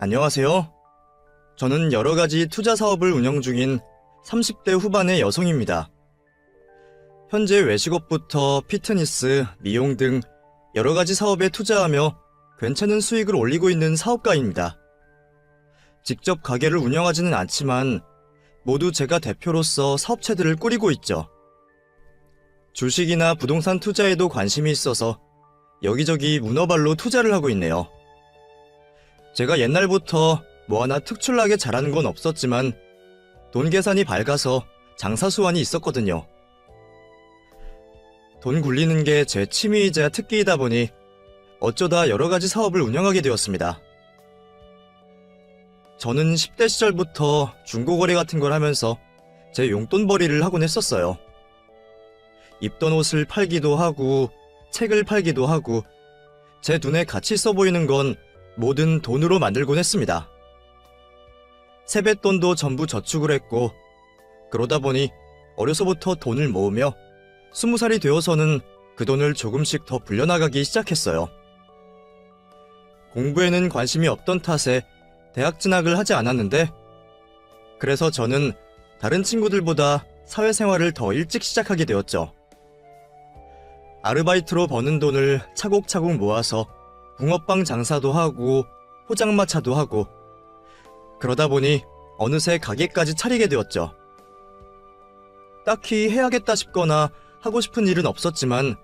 안녕하세요. 저는 여러 가지 투자 사업을 운영 중인 30대 후반의 여성입니다. 현재 외식업부터 피트니스, 미용 등 여러 가지 사업에 투자하며 괜찮은 수익을 올리고 있는 사업가입니다. 직접 가게를 운영하지는 않지만 모두 제가 대표로서 사업체들을 꾸리고 있죠. 주식이나 부동산 투자에도 관심이 있어서 여기저기 문어발로 투자를 하고 있네요. 제가 옛날부터 뭐 하나 특출나게 잘하는 건 없었지만 돈 계산이 밝아서 장사 수완이 있었거든요. 돈 굴리는 게 제 취미이자 특기이다 보니 어쩌다 여러 가지 사업을 운영하게 되었습니다. 저는 10대 시절부터 중고거래 같은 걸 하면서 제 용돈벌이를 하곤 했었어요. 입던 옷을 팔기도 하고 책을 팔기도 하고 제 눈에 가치 있어 보이는 건 뭐든 돈으로 만들곤 했습니다. 세뱃돈도 전부 저축을 했고 그러다 보니 어려서부터 돈을 모으며 20살이 되어서는 그 돈을 조금씩 더 불려나가기 시작했어요. 공부에는 관심이 없던 탓에 대학 진학을 하지 않았는데 그래서 저는 다른 친구들보다 사회생활을 더 일찍 시작하게 되었죠. 아르바이트로 버는 돈을 차곡차곡 모아서 붕어빵 장사도 하고 포장마차도 하고 그러다 보니 어느새 가게까지 차리게 되었죠. 딱히 해야겠다 싶거나 하고 싶은 일은 없었지만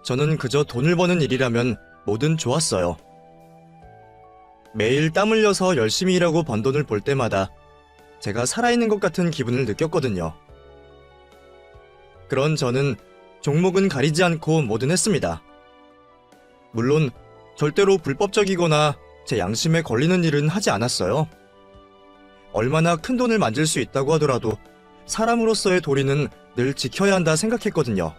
저는 그저 돈을 버는 일이라면 뭐든 좋았어요. 매일 땀 흘려서 열심히 일하고 번 돈을 볼 때마다 제가 살아있는 것 같은 기분을 느꼈거든요. 그런 저는 종목은 가리지 않고 뭐든 했습니다. 물론 절대로 불법적이거나 제 양심에 걸리는 일은 하지 않았어요. 얼마나 큰 돈을 만질 수 있다고 하더라도 사람으로서의 도리는 늘 지켜야 한다 생각했거든요.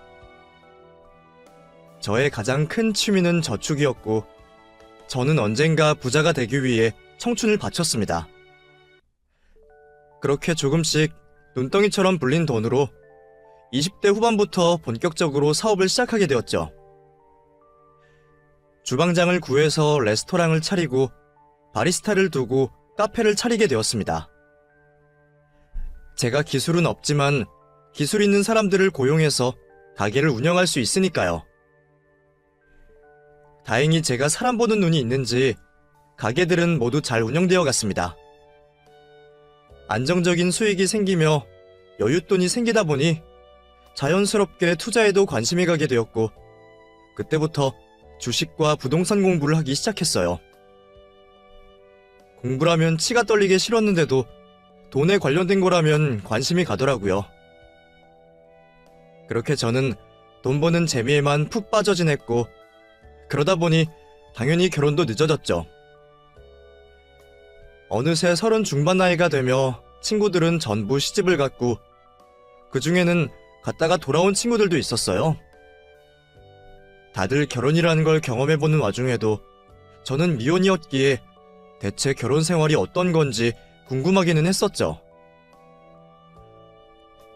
저의 가장 큰 취미는 저축이었고 저는 언젠가 부자가 되기 위해 청춘을 바쳤습니다. 그렇게 조금씩 눈덩이처럼 불린 돈으로 20대 후반부터 본격적으로 사업을 시작하게 되었죠. 주방장을 구해서 레스토랑을 차리고 바리스타를 두고 카페를 차리게 되었습니다. 제가 기술은 없지만 기술 있는 사람들을 고용해서 가게를 운영할 수 있으니까요. 다행히 제가 사람 보는 눈이 있는지 가게들은 모두 잘 운영되어 갔습니다. 안정적인 수익이 생기며 여윳돈이 생기다 보니 자연스럽게 투자에도 관심이 가게 되었고 그때부터 주식과 부동산 공부를 하기 시작했어요. 공부라면 치가 떨리게 싫었는데도 돈에 관련된 거라면 관심이 가더라고요. 그렇게 저는 돈 버는 재미에만 푹 빠져 지냈고 그러다 보니 당연히 결혼도 늦어졌죠. 어느새 30 중반 나이가 되며 친구들은 전부 시집을 갔고 그 중에는 갔다가 돌아온 친구들도 있었어요. 다들 결혼이라는 걸 경험해보는 와중에도 저는 미혼이었기에 대체 결혼 생활이 어떤 건지 궁금하기는 했었죠.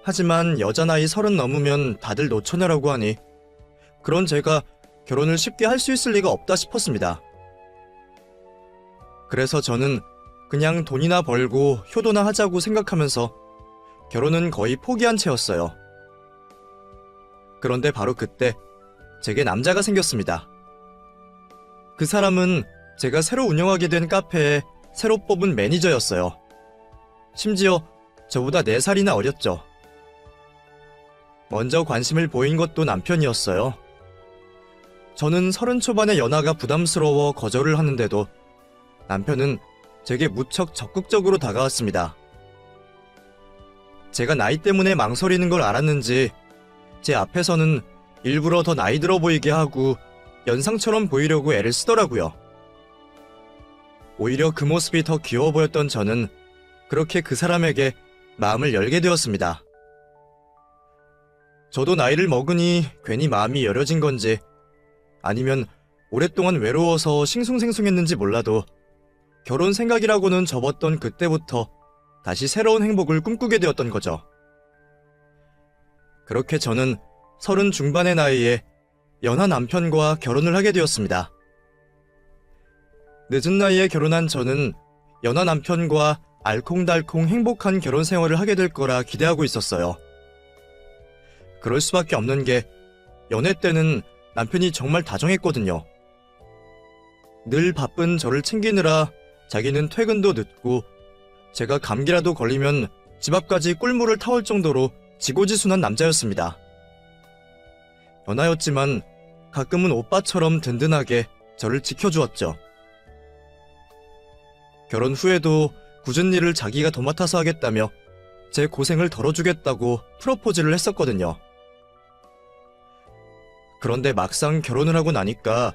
하지만 여자 나이 30 넘으면 다들 노처녀라고 하니 그런 제가 결혼을 쉽게 할 수 있을 리가 없다 싶었습니다. 그래서 저는 그냥 돈이나 벌고 효도나 하자고 생각하면서 결혼은 거의 포기한 채였어요. 그런데 바로 그때 제게 남자가 생겼습니다. 그 사람은 제가 새로 운영하게 된 카페에 새로 뽑은 매니저였어요. 심지어 저보다 4살이나 어렸죠. 먼저 관심을 보인 것도 남편이었어요. 저는 30 초반의 연하가 부담스러워 거절을 하는데도 남편은 제게 무척 적극적으로 다가왔습니다. 제가 나이 때문에 망설이는 걸 알았는지 제 앞에서는 일부러 더 나이 들어 보이게 하고 연상처럼 보이려고 애를 쓰더라고요. 오히려 그 모습이 더 귀여워 보였던 저는 그렇게 그 사람에게 마음을 열게 되었습니다. 저도 나이를 먹으니 괜히 마음이 여려진 건지 아니면 오랫동안 외로워서 싱숭생숭했는지 몰라도 결혼 생각이라고는 접었던 그때부터 다시 새로운 행복을 꿈꾸게 되었던 거죠. 그렇게 저는 30 중반의 나이에 연하 남편과 결혼을 하게 되었습니다. 늦은 나이에 결혼한 저는 연하 남편과 알콩달콩 행복한 결혼 생활을 하게 될 거라 기대하고 있었어요. 그럴 수밖에 없는 게 연애 때는 남편이 정말 다정했거든요. 늘 바쁜 저를 챙기느라 자기는 퇴근도 늦고 제가 감기라도 걸리면 집 앞까지 꿀물을 타올 정도로 지고지순한 남자였습니다. 연하였지만 가끔은 오빠처럼 든든하게 저를 지켜주었죠. 결혼 후에도 굳은 일을 자기가 도맡아서 하겠다며 제 고생을 덜어주겠다고 프로포즈를 했었거든요. 그런데 막상 결혼을 하고 나니까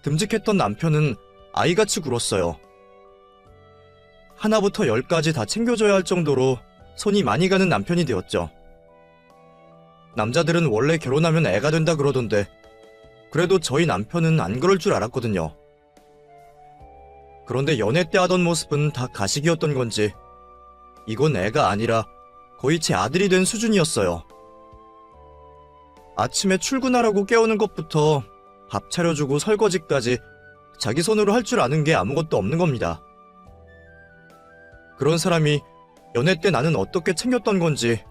듬직했던 남편은 아이같이 굴었어요. 하나부터 열까지 다 챙겨줘야 할 정도로 손이 많이 가는 남편이 되었죠. 남자들은 원래 결혼하면 애가 된다 그러던데 그래도 저희 남편은 안 그럴 줄 알았거든요. 그런데 연애 때 하던 모습은 다 가식이었던 건지 이건 애가 아니라 거의 제 아들이 된 수준이었어요. 아침에 출근하라고 깨우는 것부터 밥 차려주고 설거지까지 자기 손으로 할 줄 아는 게 아무것도 없는 겁니다. 그런 사람이 연애 때 나는 어떻게 챙겼던 건지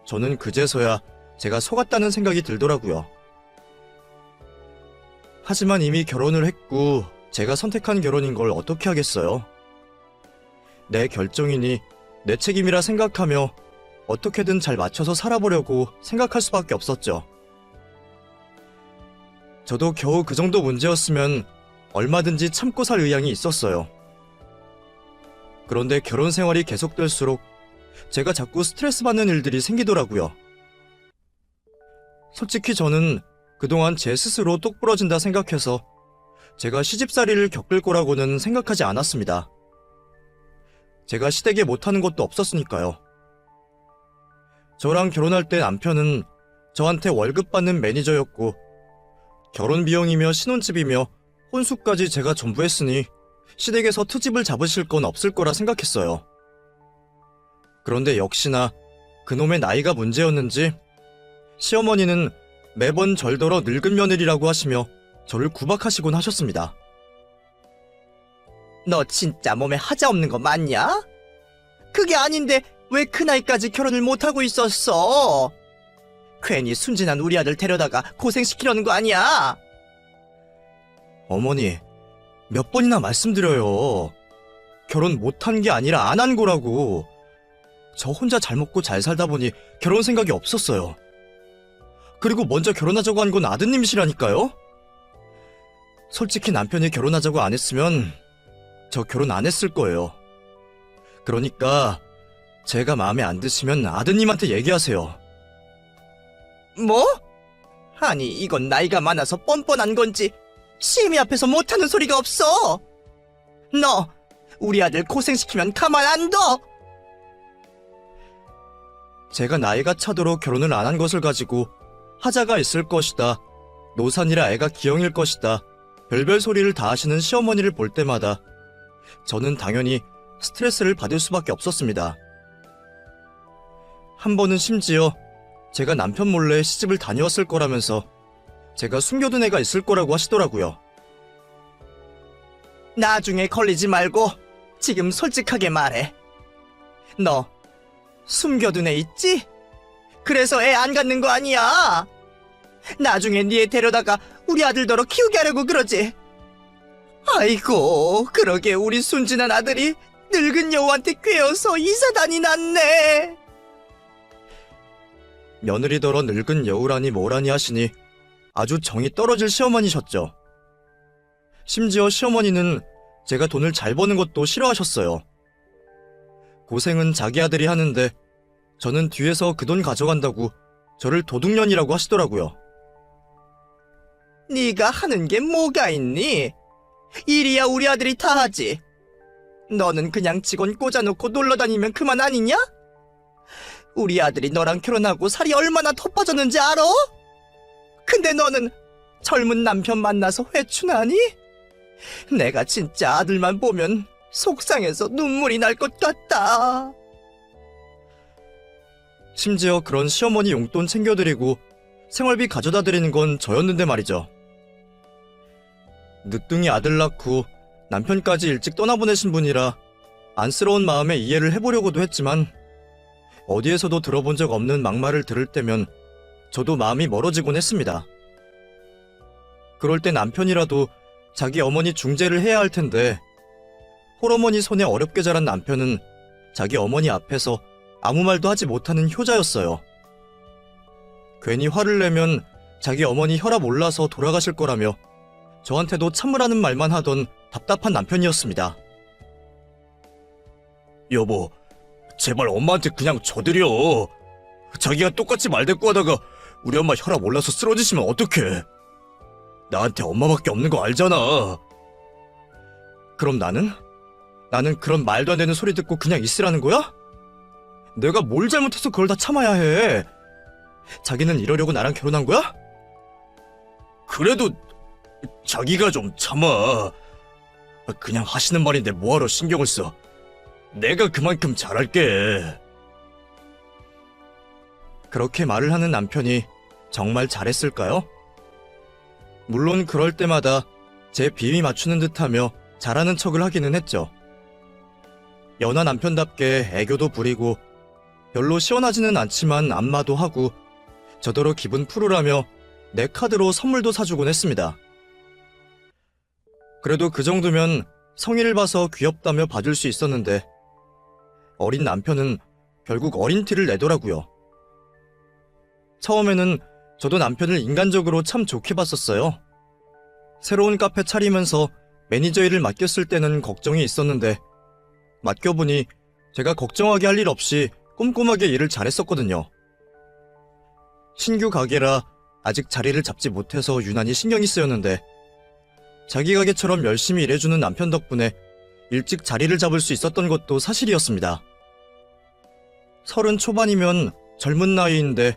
저는 그제서야 제가 속았다는 생각이 들더라고요. 하지만 이미 결혼을 했고 제가 선택한 결혼인 걸 어떻게 하겠어요? 내 결정이니 내 책임이라 생각하며 어떻게든 잘 맞춰서 살아보려고 생각할 수밖에 없었죠. 저도 겨우 그 정도 문제였으면 얼마든지 참고 살 의향이 있었어요. 그런데 결혼 생활이 계속될수록 제가 자꾸 스트레스 받는 일들이 생기더라고요. 솔직히 저는 그동안 제 스스로 똑 부러진다 생각해서 제가 시집살이를 겪을 거라고는 생각하지 않았습니다. 제가 시댁에 못하는 것도 없었으니까요. 저랑 결혼할 때 남편은 저한테 월급 받는 매니저였고 결혼 비용이며 신혼집이며 혼수까지 제가 전부 했으니 시댁에서 트집을 잡으실 건 없을 거라 생각했어요. 그런데 역시나 그놈의 나이가 문제였는지 시어머니는 매번 절더러 늙은 며느리라고 하시며 저를 구박하시곤 하셨습니다. 너 진짜 몸에 하자 없는 거 맞냐? 그게 아닌데 왜 그 나이까지 결혼을 못하고 있었어? 괜히 순진한 우리 아들 데려다가 고생시키려는 거 아니야? 어머니, 몇 번이나 말씀드려요. 결혼 못한 게 아니라 안 한 거라고. 저 혼자 잘 먹고 잘 살다 보니 결혼 생각이 없었어요. 그리고 먼저 결혼하자고 한 건 아드님이시라니까요? 솔직히 남편이 결혼하자고 안 했으면 저 결혼 안 했을 거예요. 그러니까 제가 마음에 안 드시면 아드님한테 얘기하세요. 뭐? 아니 이건 나이가 많아서 뻔뻔한 건지 시애미 앞에서 못하는 소리가 없어. 너 우리 아들 고생시키면 가만 안 둬. 제가 나이가 차도록 결혼을 안 한 것을 가지고 하자가 있을 것이다, 노산이라 애가 기형일 것이다, 별별 소리를 다 하시는 시어머니를 볼 때마다 저는 당연히 스트레스를 받을 수밖에 없었습니다. 한 번은 심지어 제가 남편 몰래 시집을 다녀왔을 거라면서 제가 숨겨둔 애가 있을 거라고 하시더라고요. 나중에 걸리지 말고 지금 솔직하게 말해. 너 숨겨둔 애 있지? 그래서 애 안 갖는 거 아니야? 나중에 네 애 데려다가 우리 아들더러 키우게 하려고 그러지? 아이고, 그러게 우리 순진한 아들이 늙은 여우한테 꿰어서 이사단이 났네. 며느리더러 늙은 여우라니 뭐라니 하시니 아주 정이 떨어질 시어머니셨죠. 심지어 시어머니는 제가 돈을 잘 버는 것도 싫어하셨어요. 고생은 자기 아들이 하는데 저는 뒤에서 그 돈 가져간다고 저를 도둑년이라고 하시더라고요. 네가 하는 게 뭐가 있니? 일이야 우리 아들이 다 하지. 너는 그냥 직원 꽂아놓고 놀러다니면 그만 아니냐? 우리 아들이 너랑 결혼하고 살이 얼마나 더 빠졌는지 알아? 근데 너는 젊은 남편 만나서 회춘하니? 내가 진짜 아들만 보면 속상해서 눈물이 날 것 같다. 심지어 그런 시어머니 용돈 챙겨드리고 생활비 가져다 드리는 건 저였는데 말이죠. 늦둥이 아들 낳고 남편까지 일찍 떠나보내신 분이라 안쓰러운 마음에 이해를 해보려고도 했지만 어디에서도 들어본 적 없는 막말을 들을 때면 저도 마음이 멀어지곤 했습니다. 그럴 때 남편이라도 자기 어머니 중재를 해야 할 텐데 홀어머니 손에 어렵게 자란 남편은 자기 어머니 앞에서 아무 말도 하지 못하는 효자였어요. 괜히 화를 내면 자기 어머니 혈압 올라서 돌아가실 거라며 저한테도 참으라는 말만 하던 답답한 남편이었습니다. 여보, 제발 엄마한테 그냥 줘드려. 자기가 똑같이 말대꾸 하다가 우리 엄마 혈압 올라서 쓰러지시면 어떡해. 나한테 엄마밖에 없는 거 알잖아. 그럼 나는 그런 말도 안 되는 소리 듣고 그냥 있으라는 거야? 내가 뭘 잘못해서 그걸 다 참아야 해? 자기는 이러려고 나랑 결혼한 거야? 그래도 자기가 좀 참아. 그냥 하시는 말인데 뭐하러 신경을 써. 내가 그만큼 잘할게. 그렇게 말을 하는 남편이 정말 잘했을까요? 물론 그럴 때마다 제 비위 맞추는 듯하며 잘하는 척을 하기는 했죠. 연하 남편답게 애교도 부리고 별로 시원하지는 않지만 안마도 하고 저더러 기분 풀으라며 내 카드로 선물도 사주곤 했습니다. 그래도 그 정도면 성의를 봐서 귀엽다며 봐줄 수 있었는데 어린 남편은 결국 어린 티를 내더라고요. 처음에는 저도 남편을 인간적으로 참 좋게 봤었어요. 새로운 카페 차리면서 매니저 일을 맡겼을 때는 걱정이 있었는데 맡겨보니 제가 걱정하게 할 일 없이 꼼꼼하게 일을 잘했었거든요. 신규 가게라 아직 자리를 잡지 못해서 유난히 신경이 쓰였는데 자기 가게처럼 열심히 일해주는 남편 덕분에 일찍 자리를 잡을 수 있었던 것도 사실이었습니다. 30 초반이면 젊은 나이인데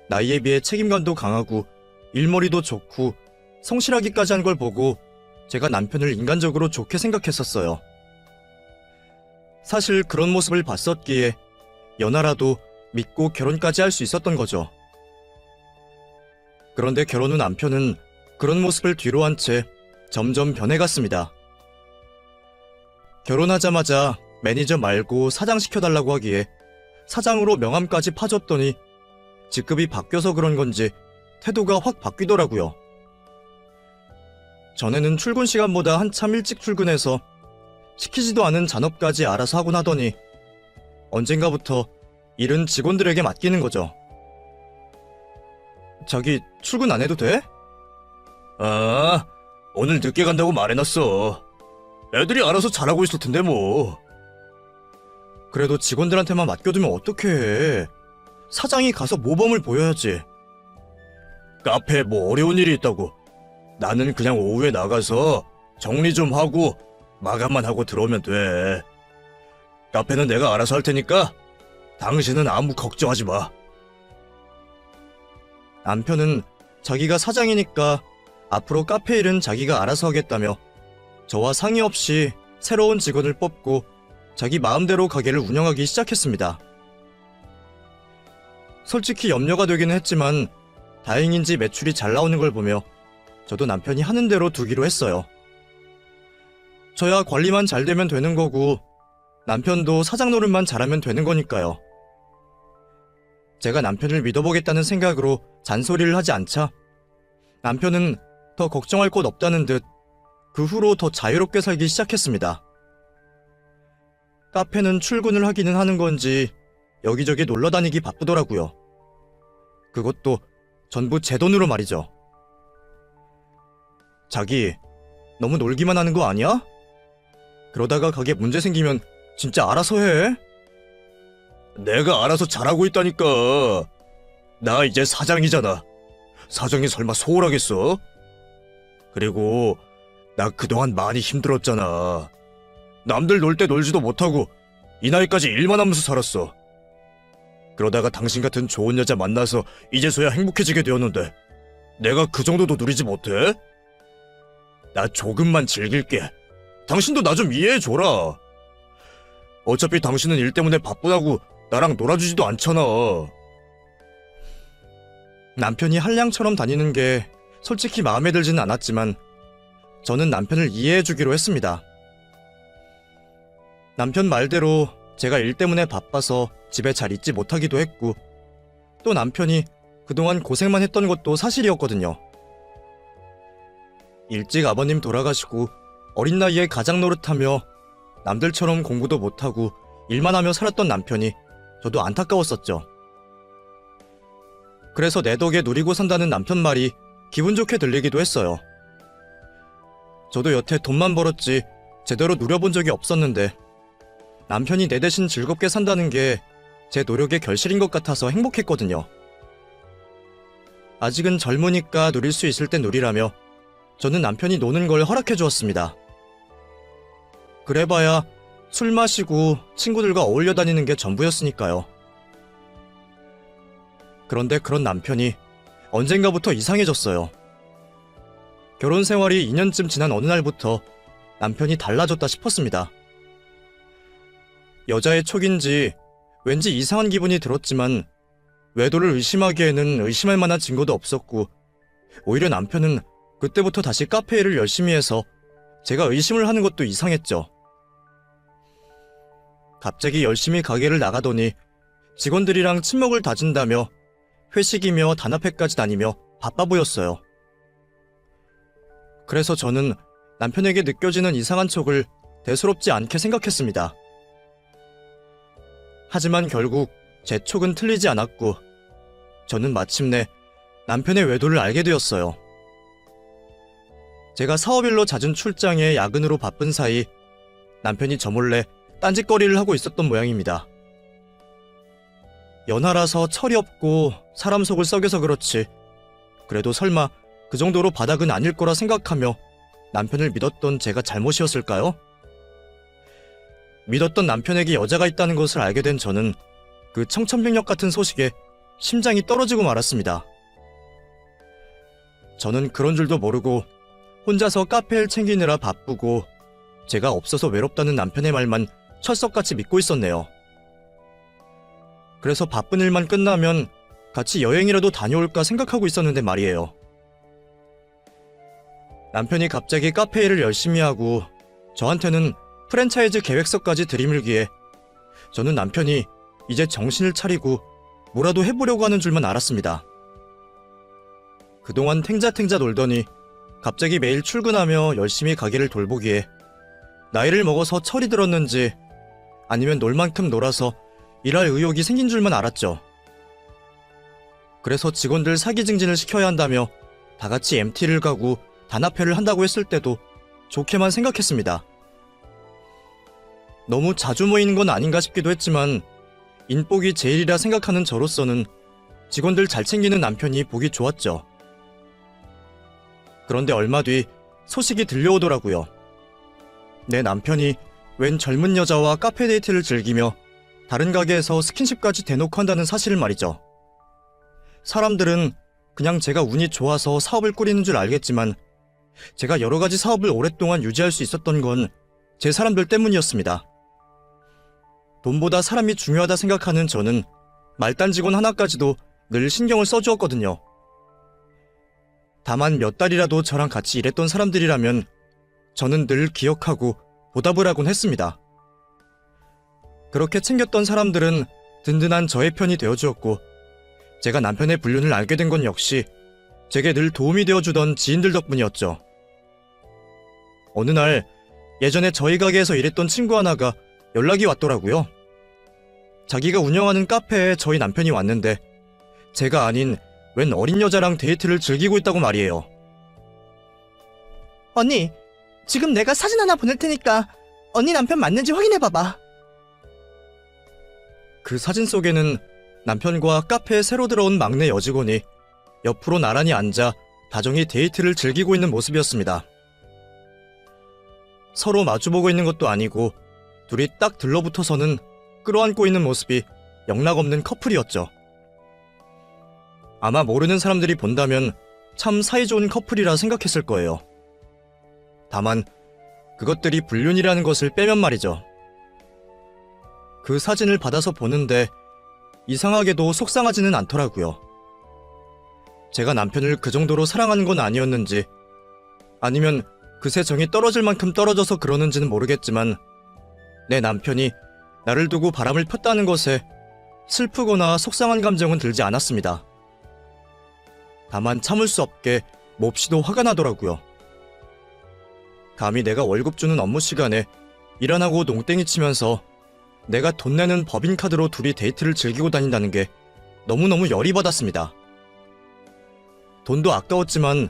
나이에 비해 책임감도 강하고 일머리도 좋고 성실하기까지 한 걸 보고 제가 남편을 인간적으로 좋게 생각했었어요. 사실 그런 모습을 봤었기에 연하라도 믿고 결혼까지 할 수 있었던 거죠. 그런데 결혼 후 남편은 그런 모습을 뒤로 한 채 점점 변해갔습니다. 결혼하자마자 매니저 말고 사장 시켜달라고 하기에 사장으로 명함까지 파줬더니 직급이 바뀌어서 그런 건지 태도가 확 바뀌더라고요. 전에는 출근 시간보다 한참 일찍 출근해서 시키지도 않은 잔업까지 알아서 하곤 하더니 언젠가부터 일은 직원들에게 맡기는 거죠. 자기 출근 안 해도 돼? 아, 오늘 늦게 간다고 말해놨어. 애들이 알아서 잘하고 있을 텐데 뭐. 그래도 직원들한테만 맡겨두면 어떡해. 사장이 가서 모범을 보여야지. 카페에 뭐 어려운 일이 있다고. 나는 그냥 오후에 나가서 정리 좀 하고 마감만 하고 들어오면 돼. 카페는 내가 알아서 할 테니까 당신은 아무 걱정하지 마. 남편은 자기가 사장이니까 앞으로 카페 일은 자기가 알아서 하겠다며 저와 상의 없이 새로운 직원을 뽑고 자기 마음대로 가게를 운영하기 시작했습니다. 솔직히 염려가 되기는 했지만 다행인지 매출이 잘 나오는 걸 보며 저도 남편이 하는 대로 두기로 했어요. 저야 관리만 잘 되면 되는 거고 남편도 사장 노릇만 잘하면 되는 거니까요. 제가 남편을 믿어보겠다는 생각으로 잔소리를 하지 않자 남편은 더 걱정할 것 없다는 듯 그 후로 더 자유롭게 살기 시작했습니다. 카페는 출근을 하기는 하는 건지 여기저기 놀러 다니기 바쁘더라고요. 그것도 전부 제 돈으로 말이죠. 자기, 너무 놀기만 하는 거 아니야? 그러다가 가게 문제 생기면 진짜 알아서 해. 내가 알아서 잘하고 있다니까. 나 이제 사장이잖아. 사장이 설마 소홀하겠어? 그리고 나 그동안 많이 힘들었잖아. 남들 놀 때 놀지도 못하고 이 나이까지 일만 하면서 살았어. 그러다가 당신 같은 좋은 여자 만나서 이제서야 행복해지게 되었는데 내가 그 정도도 누리지 못해? 나 조금만 즐길게. 당신도 나 좀 이해해줘라. 어차피 당신은 일 때문에 바쁘다고 나랑 놀아주지도 않잖아. 남편이 한량처럼 다니는 게 솔직히 마음에 들지는 않았지만 저는 남편을 이해해주기로 했습니다. 남편 말대로 제가 일 때문에 바빠서 집에 잘 있지 못하기도 했고, 또 남편이 그동안 고생만 했던 것도 사실이었거든요. 일찍 아버님 돌아가시고 어린 나이에 가장 노릇하며 남들처럼 공부도 못하고 일만 하며 살았던 남편이 저도 안타까웠었죠. 그래서 내 덕에 누리고 산다는 남편 말이 기분 좋게 들리기도 했어요. 저도 여태 돈만 벌었지 제대로 누려본 적이 없었는데 남편이 내 대신 즐겁게 산다는 게 제 노력의 결실인 것 같아서 행복했거든요. 아직은 젊으니까 누릴 수 있을 때 누리라며 저는 남편이 노는 걸 허락해 주었습니다. 그래봐야 술 마시고 친구들과 어울려 다니는 게 전부였으니까요. 그런데 그런 남편이 언젠가부터 이상해졌어요. 결혼 생활이 2년쯤 지난 어느 날부터 남편이 달라졌다 싶었습니다. 여자의 촉인지 왠지 이상한 기분이 들었지만 외도를 의심하기에는 의심할 만한 증거도 없었고, 오히려 남편은 그때부터 다시 카페 일을 열심히 해서 제가 의심을 하는 것도 이상했죠. 갑자기 열심히 가게를 나가더니 직원들이랑 친목을 다진다며 회식이며 단합회까지 다니며 바빠 보였어요. 그래서 저는 남편에게 느껴지는 이상한 촉을 대수롭지 않게 생각했습니다. 하지만 결국 제 촉은 틀리지 않았고 저는 마침내 남편의 외도를 알게 되었어요. 제가 사업일로 잦은 출장에 야근으로 바쁜 사이 남편이 저 몰래 딴짓거리를 하고 있었던 모양입니다. 연하라서 철이 없고 사람 속을 썩여서 그렇지 그래도 설마 그 정도로 바닥은 아닐 거라 생각하며 남편을 믿었던 제가 잘못이었을까요? 믿었던 남편에게 여자가 있다는 것을 알게 된 저는 그 청천벽력 같은 소식에 심장이 떨어지고 말았습니다. 저는 그런 줄도 모르고 혼자서 카페를 챙기느라 바쁘고 제가 없어서 외롭다는 남편의 말만 철석같이 믿고 있었네요. 그래서 바쁜 일만 끝나면 같이 여행이라도 다녀올까 생각하고 있었는데 말이에요. 남편이 갑자기 카페 일을 열심히 하고 저한테는 프랜차이즈 계획서까지 들이밀기에 저는 남편이 이제 정신을 차리고 뭐라도 해보려고 하는 줄만 알았습니다. 그동안 탱자탱자 놀더니 갑자기 매일 출근하며 열심히 가게를 돌보기에 나이를 먹어서 철이 들었는지 아니면 놀 만큼 놀아서 일할 의욕이 생긴 줄만 알았죠. 그래서 직원들 사기 증진을 시켜야 한다며 다 같이 MT를 가고 단합회를 한다고 했을 때도 좋게만 생각했습니다. 너무 자주 모이는 건 아닌가 싶기도 했지만 인복이 제일이라 생각하는 저로서는 직원들 잘 챙기는 남편이 보기 좋았죠. 그런데 얼마 뒤 소식이 들려오더라고요. 내 남편이 웬 젊은 여자와 카페 데이트를 즐기며 다른 가게에서 스킨십까지 대놓고 한다는 사실을 말이죠. 사람들은 그냥 제가 운이 좋아서 사업을 꾸리는 줄 알겠지만 제가 여러 가지 사업을 오랫동안 유지할 수 있었던 건 제 사람들 때문이었습니다. 돈보다 사람이 중요하다 생각하는 저는 말단 직원 하나까지도 늘 신경을 써주었거든요. 다만 몇 달이라도 저랑 같이 일했던 사람들이라면 저는 늘 기억하고 보답을 하곤 했습니다. 그렇게 챙겼던 사람들은 든든한 저의 편이 되어주었고 제가 남편의 불륜을 알게 된 건 역시 제게 늘 도움이 되어주던 지인들 덕분이었죠. 어느 날 예전에 저희 가게에서 일했던 친구 하나가 연락이 왔더라고요. 자기가 운영하는 카페에 저희 남편이 왔는데 제가 아닌 웬 어린 여자랑 데이트를 즐기고 있다고 말이에요. 언니, 지금 내가 사진 하나 보낼 테니까 언니 남편 맞는지 확인해봐봐. 그 사진 속에는 남편과 카페에 새로 들어온 막내 여직원이 옆으로 나란히 앉아 다정히 데이트를 즐기고 있는 모습이었습니다. 서로 마주보고 있는 것도 아니고 둘이 딱 들러붙어서는 끌어안고 있는 모습이 영락없는 커플이었죠. 아마 모르는 사람들이 본다면 참 사이좋은 커플이라 생각했을 거예요. 다만 그것들이 불륜이라는 것을 빼면 말이죠. 그 사진을 받아서 보는데 이상하게도 속상하지는 않더라고요. 제가 남편을 그 정도로 사랑하는 건 아니었는지 아니면 그새 정이 떨어질 만큼 떨어져서 그러는지는 모르겠지만 내 남편이 나를 두고 바람을 폈다는 것에 슬프거나 속상한 감정은 들지 않았습니다. 다만 참을 수 없게 몹시도 화가 나더라고요. 감히 내가 월급 주는 업무 시간에 일 안 하고 농땡이 치면서 내가 돈 내는 법인카드로 둘이 데이트를 즐기고 다닌다는 게 너무너무 열이 받았습니다. 돈도 아까웠지만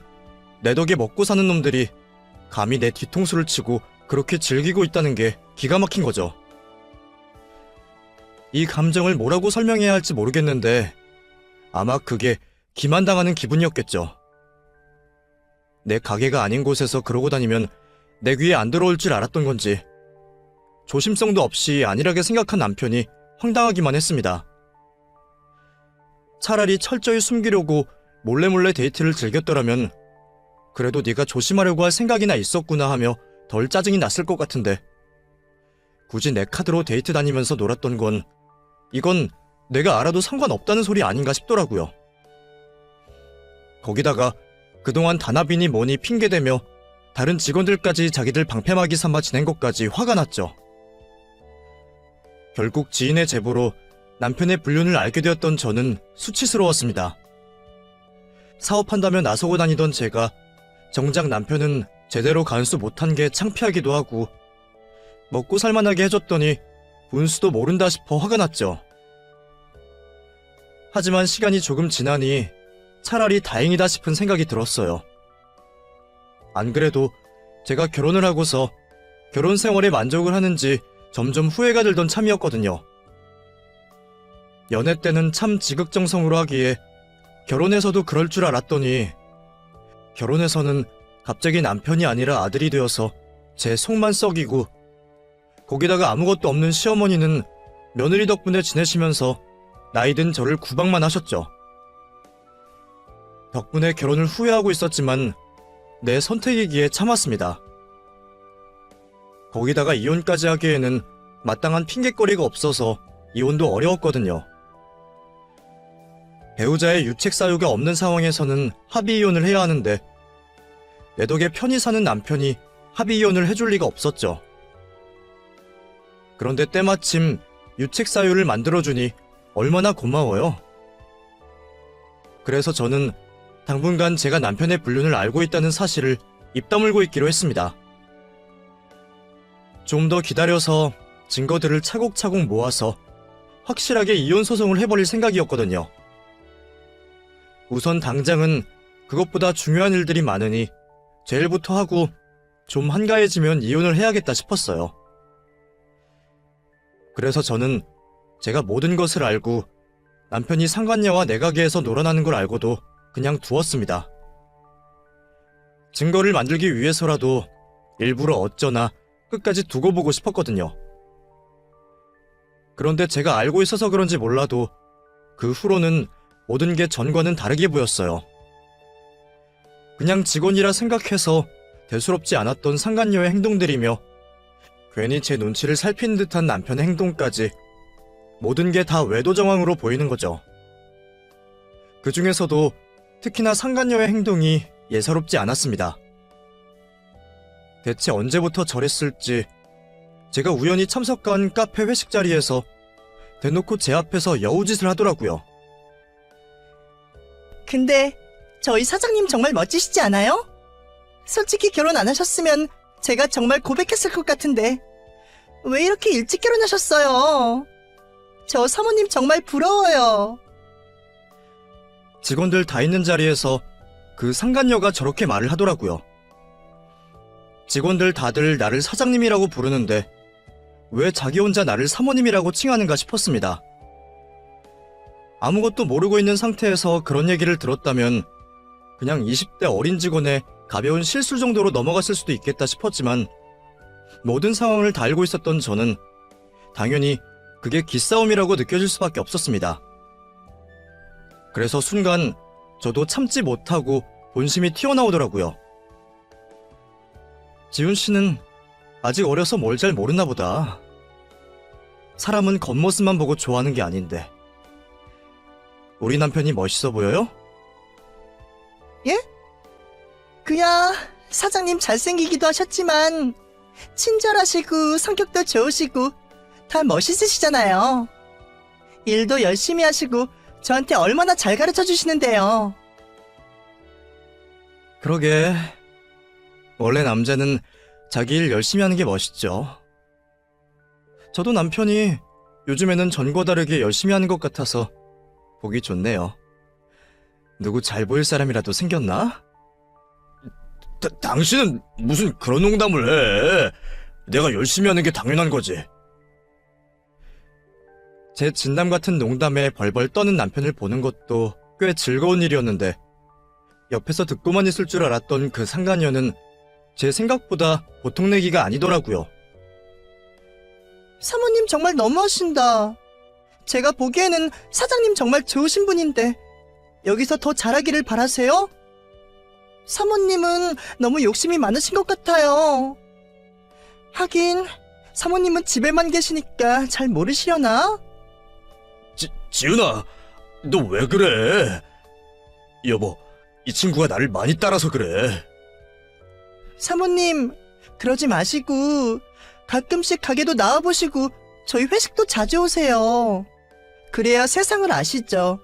내 덕에 먹고 사는 놈들이 감히 내 뒤통수를 치고 그렇게 즐기고 있다는 게 기가 막힌 거죠. 이 감정을 뭐라고 설명해야 할지 모르겠는데 아마 그게 기만당하는 기분이었겠죠. 내 가게가 아닌 곳에서 그러고 다니면 내 귀에 안 들어올 줄 알았던 건지 조심성도 없이 안일하게 생각한 남편이 황당하기만 했습니다. 차라리 철저히 숨기려고 몰래 데이트를 즐겼더라면 그래도 네가 조심하려고 할 생각이나 있었구나 하며 덜 짜증이 났을 것 같은데 굳이 내 카드로 데이트 다니면서 놀았던 건 이건 내가 알아도 상관없다는 소리 아닌가 싶더라고요. 거기다가 그동안 단합이니 뭐니 핑계대며 다른 직원들까지 자기들 방패막이 삼아 지낸 것까지 화가 났죠. 결국 지인의 제보로 남편의 불륜을 알게 되었던 저는 수치스러웠습니다. 사업한다며 나서고 다니던 제가 정작 남편은 제대로 간수 못한 게 창피하기도 하고 먹고 살만하게 해줬더니 운수도 모른다 싶어 화가 났죠. 하지만 시간이 조금 지나니 차라리 다행이다 싶은 생각이 들었어요. 안 그래도 제가 결혼을 하고서 결혼 생활에 만족을 하는지 점점 후회가 들던 참이었거든요. 연애 때는 참 지극정성으로 하기에 결혼해서도 그럴 줄 알았더니 결혼해서는 갑자기 남편이 아니라 아들이 되어서 제 속만 썩이고 거기다가 아무것도 없는 시어머니는 며느리 덕분에 지내시면서 나이든 저를 구박만 하셨죠. 덕분에 결혼을 후회하고 있었지만 내 선택이기에 참았습니다. 거기다가 이혼까지 하기에는 마땅한 핑곗거리가 없어서 이혼도 어려웠거든요. 배우자의 유책 사유가 없는 상황에서는 합의 이혼을 해야 하는데 내 덕에 편히 사는 남편이 합의 이혼을 해줄 리가 없었죠. 그런데 때마침 유책 사유를 만들어주니 얼마나 고마워요. 그래서 저는 당분간 제가 남편의 불륜을 알고 있다는 사실을 입 다물고 있기로 했습니다. 좀 더 기다려서 증거들을 차곡차곡 모아서 확실하게 이혼 소송을 해버릴 생각이었거든요. 우선 당장은 그것보다 중요한 일들이 많으니 제일부터 하고 좀 한가해지면 이혼을 해야겠다 싶었어요. 그래서 저는 제가 모든 것을 알고 남편이 상간녀와 내 가게에서 놀아나는 걸 알고도 그냥 두었습니다. 증거를 만들기 위해서라도 일부러 어쩌나 끝까지 두고 보고 싶었거든요. 그런데 제가 알고 있어서 그런지 몰라도 그 후로는 모든 게 전과는 다르게 보였어요. 그냥 직원이라 생각해서 대수롭지 않았던 상간녀의 행동들이며 괜히 제 눈치를 살핀 듯한 남편의 행동까지 모든 게 다 외도 정황으로 보이는 거죠. 그 중에서도 특히나 상간녀의 행동이 예사롭지 않았습니다. 대체 언제부터 저랬을지 제가 우연히 참석한 카페 회식 자리에서 대놓고 제 앞에서 여우짓을 하더라고요. 근데 저희 사장님 정말 멋지시지 않아요? 솔직히 결혼 안 하셨으면 제가 정말 고백했을 것 같은데 왜 이렇게 일찍 결혼하셨어요? 저 사모님 정말 부러워요. 직원들 다 있는 자리에서 그 상간녀가 저렇게 말을 하더라고요. 직원들 다들 나를 사장님이라고 부르는데 왜 자기 혼자 나를 사모님이라고 칭하는가 싶었습니다. 아무것도 모르고 있는 상태에서 그런 얘기를 들었다면 그냥 20대 어린 직원의 가벼운 실수 정도로 넘어갔을 수도 있겠다 싶었지만 모든 상황을 다 알고 있었던 저는 당연히 그게 기싸움이라고 느껴질 수밖에 없었습니다. 그래서 순간 저도 참지 못하고 본심이 튀어나오더라고요. 지훈 씨는 아직 어려서 뭘 잘 모르나 보다. 사람은 겉모습만 보고 좋아하는 게 아닌데. 우리 남편이 멋있어 보여요? 예? 그야 사장님 잘생기기도 하셨지만 친절하시고 성격도 좋으시고 다 멋있으시잖아요. 일도 열심히 하시고 저한테 얼마나 잘 가르쳐 주시는데요. 그러게. 원래 남자는 자기 일 열심히 하는 게 멋있죠. 저도 남편이 요즘에는 전과 다르게 열심히 하는 것 같아서 보기 좋네요. 누구 잘 보일 사람이라도 생겼나? 당신은 무슨 그런 농담을 해. 내가 열심히 하는 게 당연한 거지. 제 진담 같은 농담에 벌벌 떠는 남편을 보는 것도 꽤 즐거운 일이었는데 옆에서 듣고만 있을 줄 알았던 그 상간녀는 제 생각보다 보통 내기가 아니더라고요. 사모님 정말 너무하신다. 제가 보기에는 사장님 정말 좋으신 분인데 여기서 더 잘하기를 바라세요? 사모님은 너무 욕심이 많으신 것 같아요. 하긴 사모님은 집에만 계시니까 잘 모르시려나? 지은아, 너 왜 그래? 여보, 이 친구가 나를 많이 따라서 그래. 사모님, 그러지 마시고 가끔씩 가게도 나와보시고 저희 회식도 자주 오세요. 그래야 세상을 아시죠.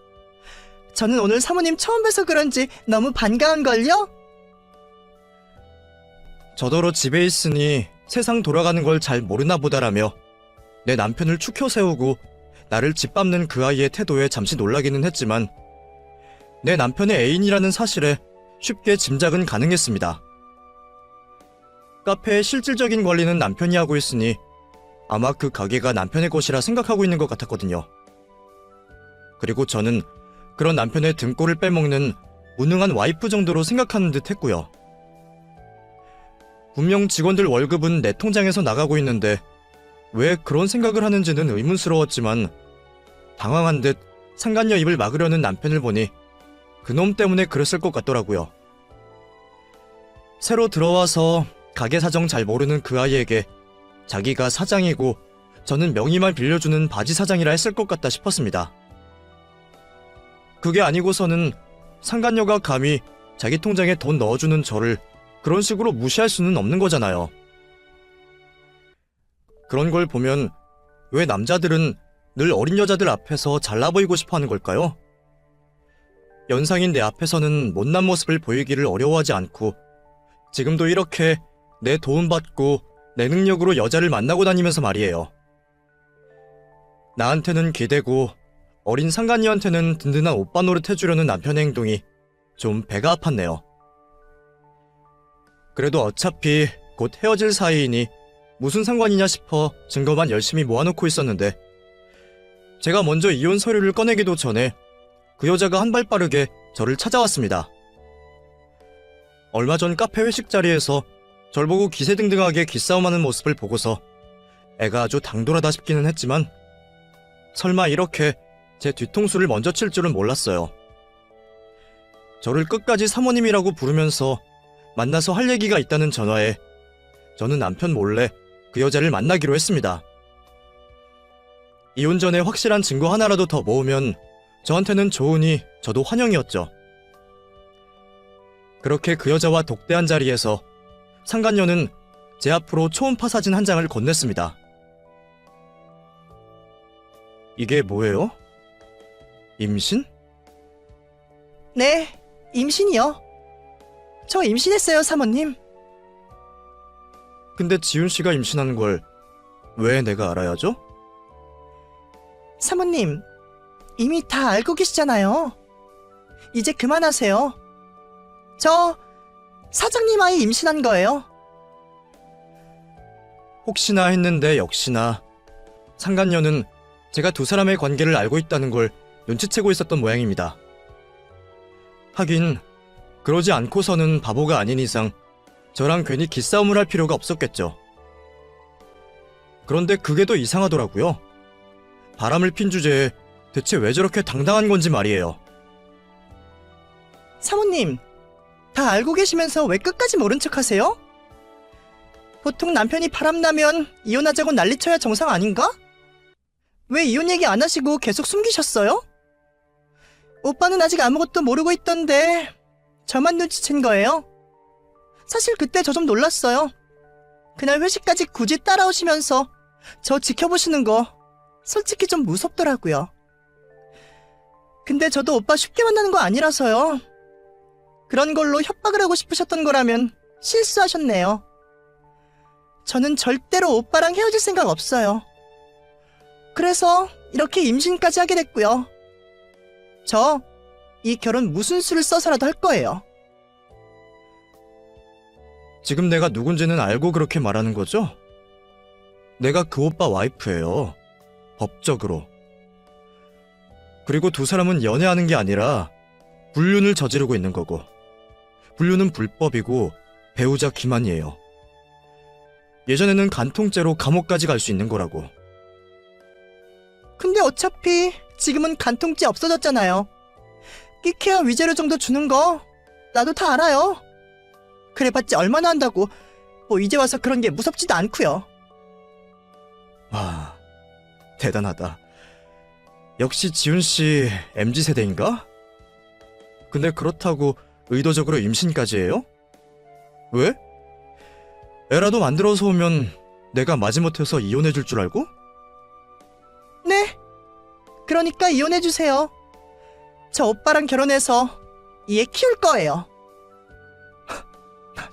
저는 오늘 사모님 처음 뵈서 그런지 너무 반가운걸요? 저더러 집에 있으니 세상 돌아가는 걸 잘 모르나 보다라며 내 남편을 추켜 세우고 나를 짓밟는 그 아이의 태도에 잠시 놀라기는 했지만 내 남편의 애인이라는 사실에 쉽게 짐작은 가능했습니다. 카페의 실질적인 관리는 남편이 하고 있으니 아마 그 가게가 남편의 것이라 생각하고 있는 것 같았거든요. 그리고 저는 그런 남편의 등골을 빼먹는 무능한 와이프 정도로 생각하는 듯 했고요. 분명 직원들 월급은 내 통장에서 나가고 있는데 왜 그런 생각을 하는지는 의문스러웠지만 당황한 듯 상간녀 입을 막으려는 남편을 보니 그놈 때문에 그랬을 것 같더라고요. 새로 들어와서 가게 사정 잘 모르는 그 아이에게 자기가 사장이고 저는 명의만 빌려주는 바지 사장이라 했을 것 같다 싶었습니다. 그게 아니고서는 상간녀가 감히 자기 통장에 돈 넣어주는 저를 그런 식으로 무시할 수는 없는 거잖아요. 그런 걸 보면 왜 남자들은 늘 어린 여자들 앞에서 잘나 보이고 싶어 하는 걸까요? 연상인 내 앞에서는 못난 모습을 보이기를 어려워하지 않고 지금도 이렇게 내 도움받고 내 능력으로 여자를 만나고 다니면서 말이에요. 나한테는 기대고 어린 상간녀한테는 든든한 오빠 노릇 해주려는 남편의 행동이 좀 배가 아팠네요. 그래도 어차피 곧 헤어질 사이이니 무슨 상관이냐 싶어 증거만 열심히 모아놓고 있었는데 제가 먼저 이혼 서류를 꺼내기도 전에 그 여자가 한 발 빠르게 저를 찾아왔습니다. 얼마 전 카페 회식 자리에서 절 보고 기세등등하게 기싸움하는 모습을 보고서 애가 아주 당돌하다 싶기는 했지만 설마 이렇게 제 뒤통수를 먼저 칠 줄은 몰랐어요. 저를 끝까지 사모님이라고 부르면서 만나서 할 얘기가 있다는 전화에 저는 남편 몰래 그 여자를 만나기로 했습니다. 이혼 전에 확실한 증거 하나라도 더 모으면 저한테는 좋으니 저도 환영이었죠. 그렇게 그 여자와 독대한 자리에서 상간녀는 제 앞으로 초음파 사진 한 장을 건넸습니다. 이게 뭐예요? 임신? 네, 임신이요. 저 임신했어요, 사모님. 근데 지훈 씨가 임신하는 걸 왜 내가 알아야죠? 사모님, 이미 다 알고 계시잖아요. 이제 그만하세요. 저 사장님 아이 임신한 거예요. 혹시나 했는데 역시나 상간녀는 제가 두 사람의 관계를 알고 있다는 걸 눈치채고 있었던 모양입니다. 하긴 그러지 않고서는 바보가 아닌 이상 저랑 괜히 기싸움을 할 필요가 없었겠죠. 그런데 그게 더 이상하더라고요. 바람을 핀 주제에 대체 왜 저렇게 당당한 건지 말이에요. 사모님, 다 알고 계시면서 왜 끝까지 모른 척 하세요? 보통 남편이 바람나면 이혼하자고 난리쳐야 정상 아닌가? 왜 이혼 얘기 안 하시고 계속 숨기셨어요? 오빠는 아직 아무것도 모르고 있던데 저만 눈치챈 거예요. 사실 그때 저 좀 놀랐어요. 그날 회식까지 굳이 따라오시면서 저 지켜보시는 거 솔직히 좀 무섭더라고요. 근데 저도 오빠 쉽게 만나는 거 아니라서요. 그런 걸로 협박을 하고 싶으셨던 거라면 실수하셨네요. 저는 절대로 오빠랑 헤어질 생각 없어요. 그래서 이렇게 임신까지 하게 됐고요. 저 이 결혼 무슨 수를 써서라도 할 거예요. 지금 내가 누군지는 알고 그렇게 말하는 거죠? 내가 그 오빠 와이프예요. 법적으로. 그리고 두 사람은 연애하는 게 아니라 불륜을 저지르고 있는 거고, 불륜은 불법이고 배우자 기만이에요. 예전에는 간통죄로 감옥까지 갈 수 있는 거라고. 근데 어차피 지금은 간통죄 없어졌잖아요. 끼케야 위자료 정도 주는 거 나도 다 알아요. 그래봤자 얼마나 한다고. 뭐 이제 와서 그런 게 무섭지도 않고요. 와, 대단하다. 역시 지훈씨 MZ세대인가? 근데 그렇다고 의도적으로 임신까지 해요? 왜? 애라도 만들어서 오면 내가 마지못해서 이혼해줄 줄 알고? 네. 그러니까 이혼해주세요. 저 오빠랑 결혼해서 얘 키울 거예요.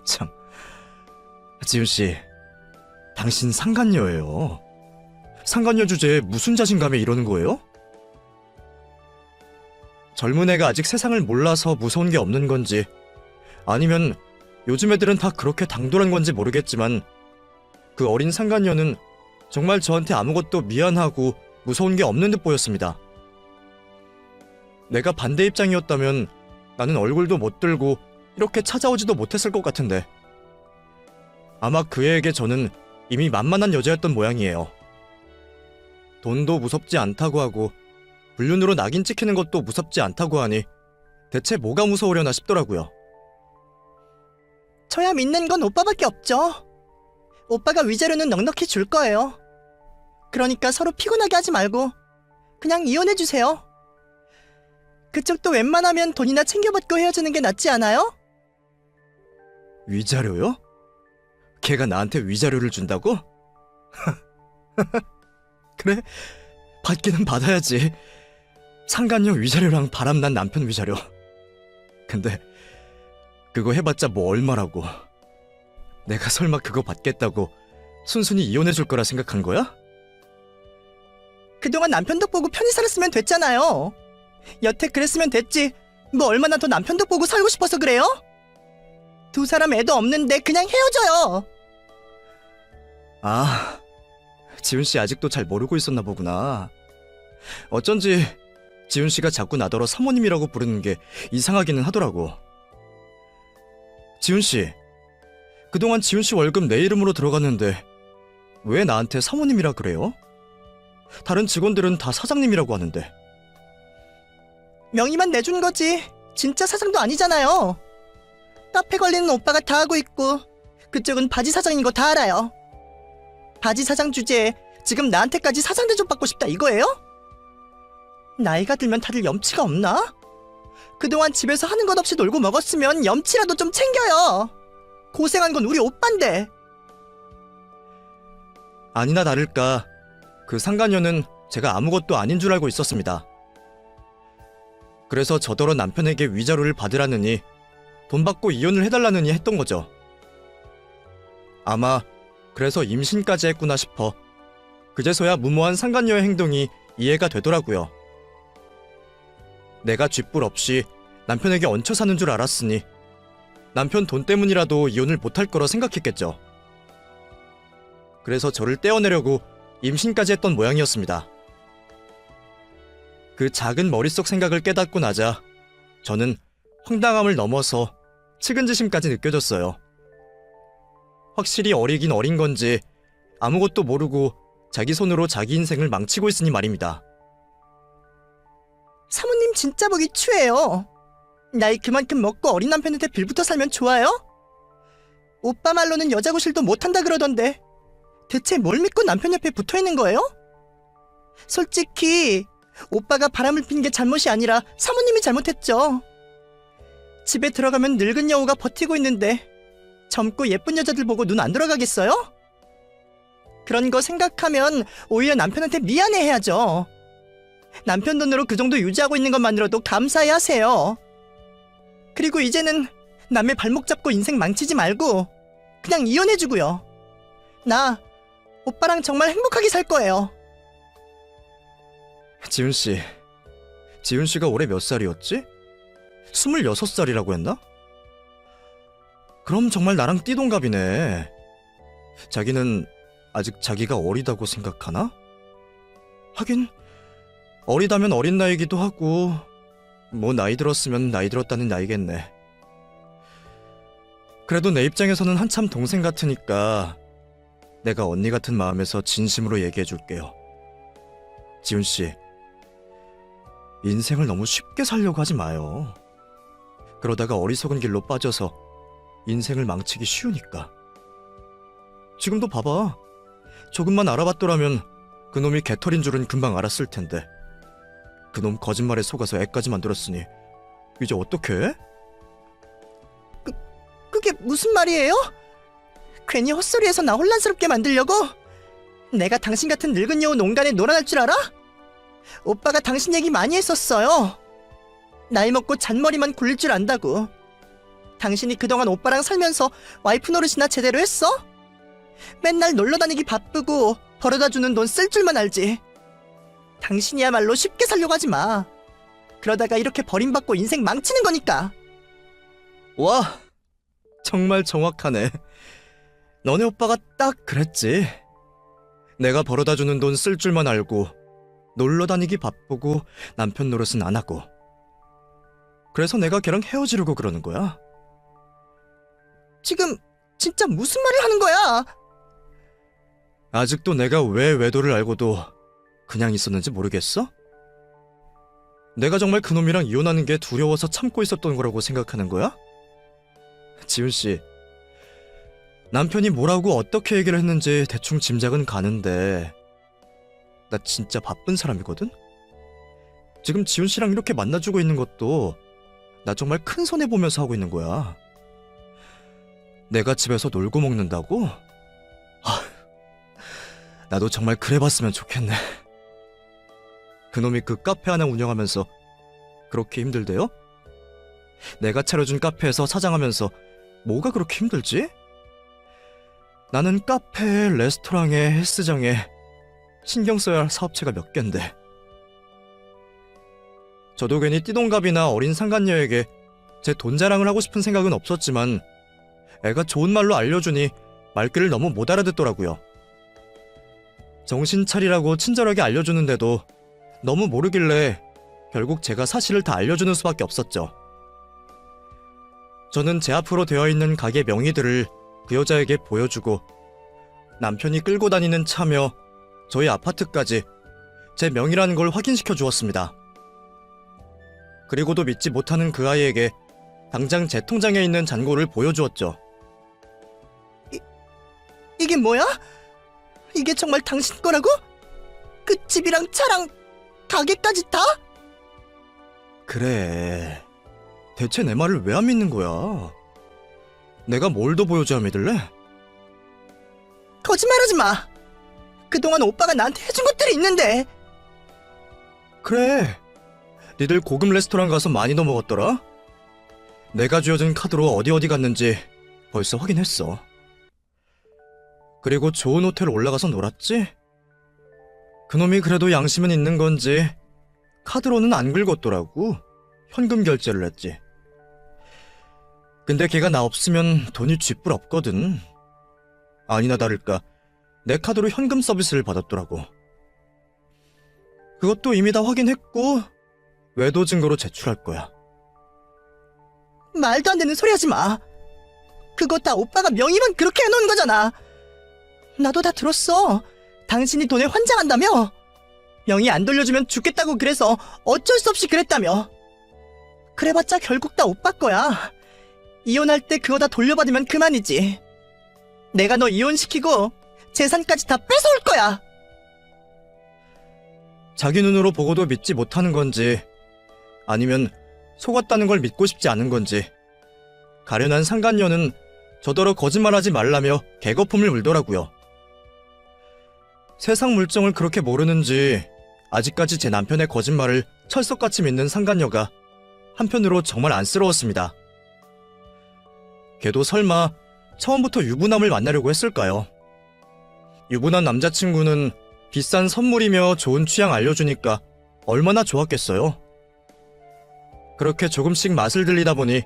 참, 지훈씨, 당신 상간녀예요. 상간녀 주제에 무슨 자신감에 이러는 거예요? 젊은 애가 아직 세상을 몰라서 무서운 게 없는 건지, 아니면 요즘 애들은 다 그렇게 당돌한 건지 모르겠지만, 그 어린 상간녀는 정말 저한테 아무것도 미안하고 무서운 게 없는 듯 보였습니다. 내가 반대 입장이었다면 나는 얼굴도 못 들고 이렇게 찾아오지도 못했을 것 같은데, 아마 그 애에게 저는 이미 만만한 여자였던 모양이에요. 돈도 무섭지 않다고 하고 불륜으로 낙인 찍히는 것도 무섭지 않다고 하니 대체 뭐가 무서우려나 싶더라고요. 저야 믿는 건 오빠밖에 없죠. 오빠가 위자료는 넉넉히 줄 거예요. 그러니까 서로 피곤하게 하지 말고 그냥 이혼해주세요. 그쪽도 웬만하면 돈이나 챙겨받고 헤어지는 게 낫지 않아요? 위자료요? 걔가 나한테 위자료를 준다고? 그래, 받기는 받아야지. 상간녀 위자료랑 바람난 남편 위자료. 근데 그거 해봤자 뭐 얼마라고. 내가 설마 그거 받겠다고 순순히 이혼해줄 거라 생각한 거야? 그동안 남편 덕 보고 편히 살았으면 됐잖아요. 여태 그랬으면 됐지. 뭐 얼마나 더 남편 덕 보고 살고 싶어서 그래요? 두 사람 애도 없는데 그냥 헤어져요. 아, 지훈씨 아직도 잘 모르고 있었나 보구나. 어쩐지 지훈씨가 자꾸 나더러 사모님이라고 부르는 게 이상하기는 하더라고. 지훈씨, 그동안 지훈씨 월급 내 이름으로 들어갔는데 왜 나한테 사모님이라 그래요? 다른 직원들은 다 사장님이라고 하는데. 명의만 내준 거지. 진짜 사장도 아니잖아요. 카페 관리는 오빠가 다 하고 있고 그쪽은 바지 사장인 거 다 알아요. 바지 사장 주제에 지금 나한테까지 사장 대접 받고 싶다 이거예요? 나이가 들면 다들 염치가 없나? 그동안 집에서 하는 것 없이 놀고 먹었으면 염치라도 좀 챙겨요. 고생한 건 우리 오빠인데. 아니나 다를까 그 상간녀는 제가 아무것도 아닌 줄 알고 있었습니다. 그래서 저더러 남편에게 위자료를 받으라느니 돈 받고 이혼을 해달라느니 했던 거죠. 아마 그래서 임신까지 했구나 싶어 그제서야 무모한 상간녀의 행동이 이해가 되더라고요. 내가 쥐뿔 없이 남편에게 얹혀 사는 줄 알았으니 남편 돈 때문이라도 이혼을 못할 거라 생각했겠죠. 그래서 저를 떼어내려고 임신까지 했던 모양이었습니다. 그 작은 머릿속 생각을 깨닫고 나자 저는 황당함을 넘어서 측은지심까지 느껴졌어요. 확실히 어리긴 어린 건지 아무것도 모르고 자기 손으로 자기 인생을 망치고 있으니 말입니다. 사모님 진짜 보기 추해요. 나이 그만큼 먹고 어린 남편한테 빌붙어 살면 좋아요? 오빠 말로는 여자 구실도 못한다 그러던데 대체 뭘 믿고 남편 옆에 붙어있는 거예요? 솔직히 오빠가 바람을 핀 게 잘못이 아니라 사모님이 잘못했죠. 집에 들어가면 늙은 여우가 버티고 있는데 젊고 예쁜 여자들 보고 눈 안 돌아가겠어요? 그런 거 생각하면 오히려 남편한테 미안해해야죠. 남편 돈으로 그 정도 유지하고 있는 것만으로도 감사해 하세요. 그리고 이제는 남의 발목 잡고 인생 망치지 말고 그냥 이혼해주고요. 나 오빠랑 정말 행복하게 살 거예요. 지훈 씨. 지훈 씨가 올해 몇 살이었지? 26살이라고 했나? 그럼 정말 나랑 띠동갑이네. 자기는 아직 자기가 어리다고 생각하나? 하긴 어리다면 어린 나이기도 하고 뭐 나이 들었으면 나이 들었다는 나이겠네. 그래도 내 입장에서는 한참 동생 같으니까 내가 언니 같은 마음에서 진심으로 얘기해줄게요. 지훈 씨, 인생을 너무 쉽게 살려고 하지 마요. 그러다가 어리석은 길로 빠져서 인생을 망치기 쉬우니까. 지금도 봐봐. 조금만 알아봤더라면 그놈이 개털인 줄은 금방 알았을 텐데. 그놈 거짓말에 속아서 애까지 만들었으니 이제 어떡해? 그게 무슨 말이에요? 괜히 헛소리해서 나 혼란스럽게 만들려고? 내가 당신 같은 늙은 여우 농간에 놀아날 줄 알아? 오빠가 당신 얘기 많이 했었어요. 나이 먹고 잔머리만 굴릴 줄 안다고. 당신이 그동안 오빠랑 살면서 와이프 노릇이나 제대로 했어? 맨날 놀러 다니기 바쁘고 벌어다주는 돈 쓸 줄만 알지. 당신이야말로 쉽게 살려고 하지 마. 그러다가 이렇게 버림받고 인생 망치는 거니까. 와, 정말 정확하네. 너네 오빠가 딱 그랬지. 내가 벌어다주는 돈 쓸 줄만 알고 놀러 다니기 바쁘고 남편 노릇은 안 하고. 그래서 내가 걔랑 헤어지려고 그러는 거야. 지금 진짜 무슨 말을 하는 거야? 아직도 내가 왜 외도를 알고도 그냥 있었는지 모르겠어? 내가 정말 그놈이랑 이혼하는 게 두려워서 참고 있었던 거라고 생각하는 거야? 지훈 씨, 남편이 뭐라고 어떻게 얘기를 했는지 대충 짐작은 가는데 나 진짜 바쁜 사람이거든? 지금 지훈 씨랑 이렇게 만나주고 있는 것도 나 정말 큰 손해보면서 하고 있는 거야. 내가 집에서 놀고 먹는다고? 나도 정말 그래봤으면 좋겠네. 그놈이 그 카페 하나 운영하면서 그렇게 힘들대요? 내가 차려준 카페에서 사장하면서 뭐가 그렇게 힘들지? 나는 카페에, 레스토랑에, 헬스장에 신경 써야 할 사업체가 몇 갠데. 저도 괜히 띠동갑이나 어린 상간녀에게 제 돈 자랑을 하고 싶은 생각은 없었지만 애가 좋은 말로 알려주니 말귀를 너무 못 알아듣더라고요. 정신 차리라고 친절하게 알려주는데도 너무 모르길래 결국 제가 사실을 다 알려주는 수밖에 없었죠. 저는 제 앞으로 되어 있는 가게 명의들을 그 여자에게 보여주고 남편이 끌고 다니는 차며 저희 아파트까지 제 명의라는 걸 확인시켜 주었습니다. 그리고도 믿지 못하는 그 아이에게 당장 제 통장에 있는 잔고를 보여주었죠. 이게 뭐야? 이게 정말 당신 거라고? 그 집이랑 차랑 가게까지 다? 그래. 대체 내 말을 왜 안 믿는 거야? 내가 뭘 더 보여줘야 믿을래? 거짓말하지 마. 그동안 오빠가 나한테 해준 것들이 있는데. 그래. 니들 고급 레스토랑 가서 많이 더 먹었더라? 내가 쥐어준 카드로 어디 갔는지 벌써 확인했어. 그리고 좋은 호텔 올라가서 놀았지? 그놈이 그래도 양심은 있는 건지 카드로는 안 긁었더라고. 현금 결제를 했지. 근데 걔가 나 없으면 돈이 쥐뿔 없거든. 아니나 다를까 내 카드로 현금 서비스를 받았더라고. 그것도 이미 다 확인했고 외도 증거로 제출할 거야. 말도 안 되는 소리 하지 마. 그거 다 오빠가 명의만 그렇게 해놓은 거잖아. 나도 다 들었어. 당신이 돈에 환장한다며. 명의 안 돌려주면 죽겠다고 그래서 어쩔 수 없이 그랬다며. 그래봤자 결국 다 오빠 거야. 이혼할 때 그거 다 돌려받으면 그만이지. 내가 너 이혼시키고 재산까지 다 뺏어올 거야. 자기 눈으로 보고도 믿지 못하는 건지 아니면 속았다는 걸 믿고 싶지 않은 건지 가련한 상간녀는 저더러 거짓말하지 말라며 개거품을 물더라고요. 세상 물정을 그렇게 모르는지 아직까지 제 남편의 거짓말을 철석같이 믿는 상간녀가 한편으로 정말 안쓰러웠습니다. 걔도 설마 처음부터 유부남을 만나려고 했을까요? 유부남 남자친구는 비싼 선물이며 좋은 취향 알려주니까 얼마나 좋았겠어요. 그렇게 조금씩 맛을 들리다 보니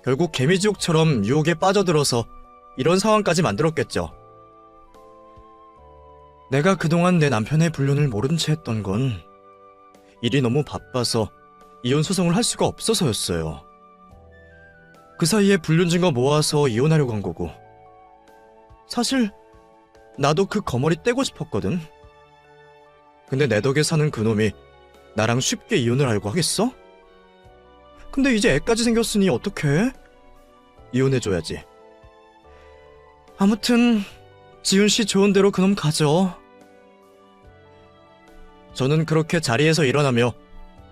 결국 개미지옥처럼 유혹에 빠져들어서 이런 상황까지 만들었겠죠. 내가 그동안 내 남편의 불륜을 모른 채 했던 건 일이 너무 바빠서 이혼 소송을 할 수가 없어서였어요. 그 사이에 불륜 증거 모아서 이혼하려고 한 거고. 사실 나도 그 거머리 떼고 싶었거든. 근데 내 덕에 사는 그놈이 나랑 쉽게 이혼을 하려고 하겠어? 근데 이제 애까지 생겼으니 어떡해? 이혼해줘야지. 아무튼 지훈씨 좋은 대로 그놈 가져. 저는 그렇게 자리에서 일어나며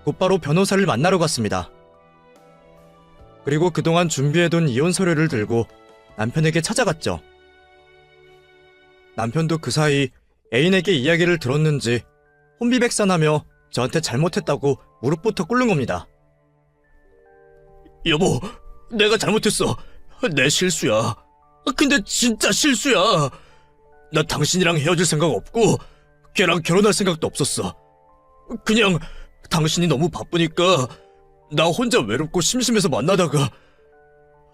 곧바로 변호사를 만나러 갔습니다. 그리고 그동안 준비해둔 이혼 서류를 들고 남편에게 찾아갔죠. 남편도 그 사이 애인에게 이야기를 들었는지 혼비백산하며 저한테 잘못했다고 무릎부터 꿇는 겁니다. 여보, 내가 잘못했어. 내 실수야. 근데 진짜 실수야. 나 당신이랑 헤어질 생각 없고 걔랑 결혼할 생각도 없었어. 그냥 당신이 너무 바쁘니까 나 혼자 외롭고 심심해서 만나다가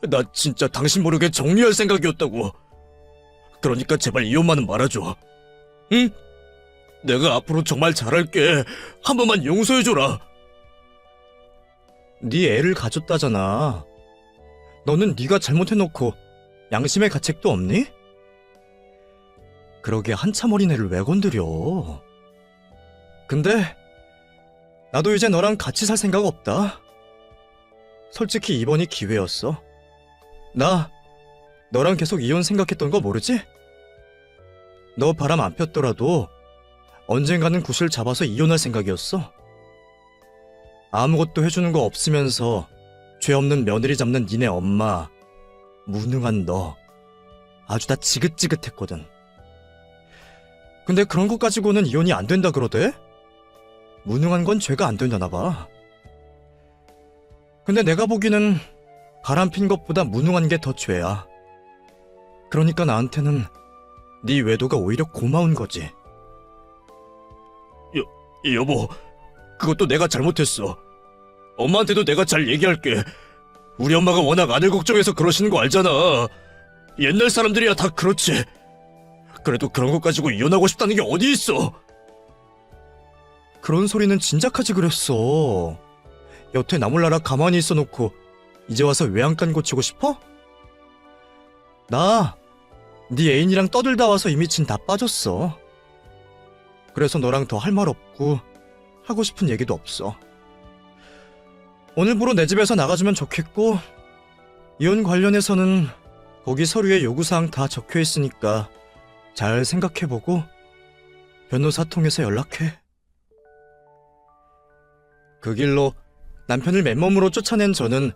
나 진짜 당신 모르게 정리할 생각이었다고. 그러니까 제발 이혼만은 말아줘. 응? 내가 앞으로 정말 잘할게. 한 번만 용서해줘라. 네 애를 가졌다잖아. 너는 네가 잘못해놓고 양심의 가책도 없니? 그러게 한참 어린 애를 왜 건드려? 근데 나도 이제 너랑 같이 살 생각 없다. 솔직히 이번이 기회였어. 나 너랑 계속 이혼 생각했던 거 모르지? 너 바람 안 폈더라도 언젠가는 구실 잡아서 이혼할 생각이었어. 아무것도 해주는 거 없으면서 죄 없는 며느리 잡는 니네 엄마, 무능한 너, 아주 다 지긋지긋했거든. 근데 그런 것 가지고는 이혼이 안 된다 그러대? 무능한 건 죄가 안 되려나 봐. 근데 내가 보기에는 바람핀 것보다 무능한 게 더 죄야. 그러니까 나한테는 네 외도가 오히려 고마운 거지. 여보, 그것도 내가 잘못했어. 엄마한테도 내가 잘 얘기할게. 우리 엄마가 워낙 아들 걱정해서 그러시는 거 알잖아. 옛날 사람들이야 다 그렇지. 그래도 그런 것 가지고 이혼하고 싶다는 게 어디 있어. 그런 소리는 진작하지 그랬어. 여태 나 몰라라 가만히 있어놓고 이제 와서 외양간 고치고 싶어? 나 네 애인이랑 떠들다 와서 이미 진 다 빠졌어. 그래서 너랑 더 할 말 없고 하고 싶은 얘기도 없어. 오늘부로 내 집에서 나가주면 좋겠고, 이혼 관련해서는 거기 서류에 요구사항 다 적혀있으니까 잘 생각해보고 변호사 통해서 연락해. 그 길로 남편을 맨몸으로 쫓아낸 저는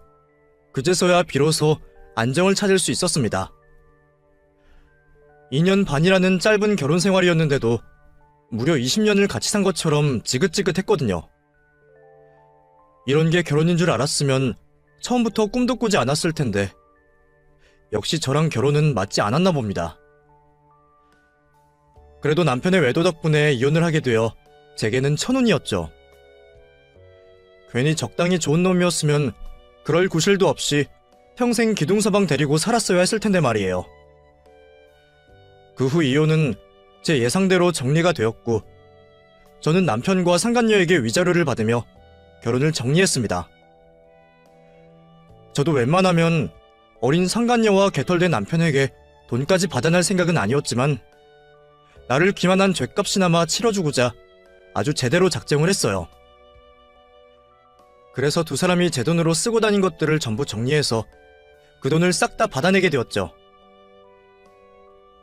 그제서야 비로소 안정을 찾을 수 있었습니다. 2년 반이라는 짧은 결혼 생활이었는데도 무려 20년을 같이 산 것처럼 지긋지긋했거든요. 이런 게 결혼인 줄 알았으면 처음부터 꿈도 꾸지 않았을 텐데 역시 저랑 결혼은 맞지 않았나 봅니다. 그래도 남편의 외도 덕분에 이혼을 하게 되어 제게는 천운이었죠. 괜히 적당히 좋은 놈이었으면 그럴 구실도 없이 평생 기둥서방 데리고 살았어야 했을 텐데 말이에요. 그 후 이혼은 제 예상대로 정리가 되었고 저는 남편과 상간녀에게 위자료를 받으며 결혼을 정리했습니다. 저도 웬만하면 어린 상간녀와 개털된 남편에게 돈까지 받아낼 생각은 아니었지만 나를 기만한 죗값이나마 치러주고자 아주 제대로 작정을 했어요. 그래서 두 사람이 제 돈으로 쓰고 다닌 것들을 전부 정리해서 그 돈을 싹 다 받아내게 되었죠.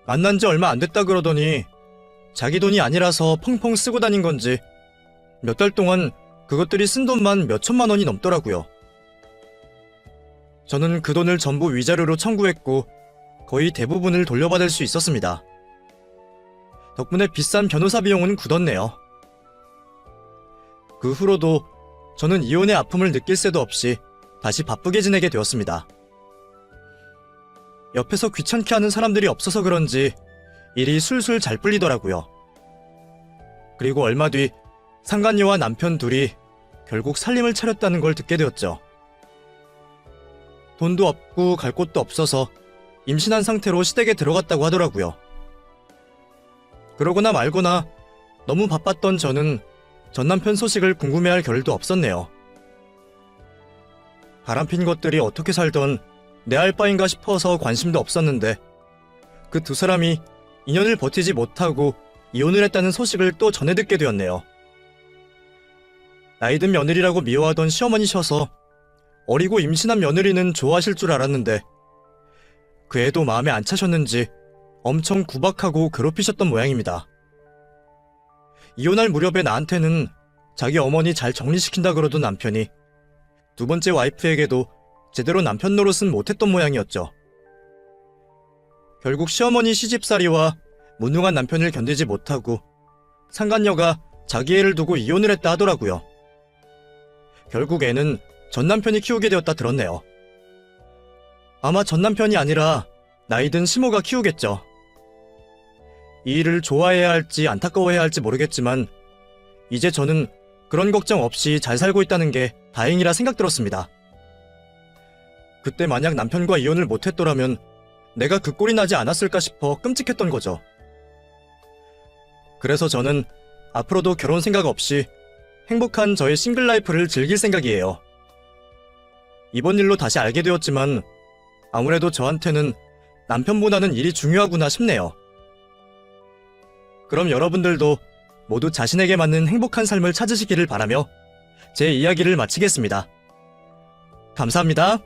만난 지 얼마 안 됐다 그러더니 자기 돈이 아니라서 펑펑 쓰고 다닌 건지 몇 달 동안 그것들이 쓴 돈만 몇 천만 원이 넘더라고요. 저는 그 돈을 전부 위자료로 청구했고 거의 대부분을 돌려받을 수 있었습니다. 덕분에 비싼 변호사 비용은 굳었네요. 그 후로도 저는 이혼의 아픔을 느낄 새도 없이 다시 바쁘게 지내게 되었습니다. 옆에서 귀찮게 하는 사람들이 없어서 그런지 일이 술술 잘 풀리더라고요. 그리고 얼마 뒤 상간녀와 남편 둘이 결국 살림을 차렸다는 걸 듣게 되었죠. 돈도 없고 갈 곳도 없어서 임신한 상태로 시댁에 들어갔다고 하더라고요. 그러거나 말거나 너무 바빴던 저는 전남편 소식을 궁금해할 겨를도 없었네요. 바람핀 것들이 어떻게 살던 내 알 바인가 싶어서 관심도 없었는데 그 두 사람이 인연을 버티지 못하고 이혼을 했다는 소식을 또 전해 듣게 되었네요. 나이든 며느리라고 미워하던 시어머니셔서 어리고 임신한 며느리는 좋아하실 줄 알았는데 그 애도 마음에 안 차셨는지 엄청 구박하고 괴롭히셨던 모양입니다. 이혼할 무렵에 나한테는 자기 어머니 잘 정리시킨다 그러던 남편이 두 번째 와이프에게도 제대로 남편 노릇은 못했던 모양이었죠. 결국 시어머니 시집살이와 무능한 남편을 견디지 못하고 상간녀가 자기 애를 두고 이혼을 했다 하더라고요. 결국 애는 전 남편이 키우게 되었다 들었네요. 아마 전 남편이 아니라 나이든 시모가 키우겠죠. 이 일을 좋아해야 할지 안타까워해야 할지 모르겠지만 이제 저는 그런 걱정 없이 잘 살고 있다는 게 다행이라 생각 들었습니다. 그때 만약 남편과 이혼을 못했더라면 내가 그 꼴이 나지 않았을까 싶어 끔찍했던 거죠. 그래서 저는 앞으로도 결혼 생각 없이 행복한 저의 싱글 라이프를 즐길 생각이에요. 이번 일로 다시 알게 되었지만 아무래도 저한테는 남편보다는 일이 중요하구나 싶네요. 그럼 여러분들도 모두 자신에게 맞는 행복한 삶을 찾으시기를 바라며 제 이야기를 마치겠습니다. 감사합니다.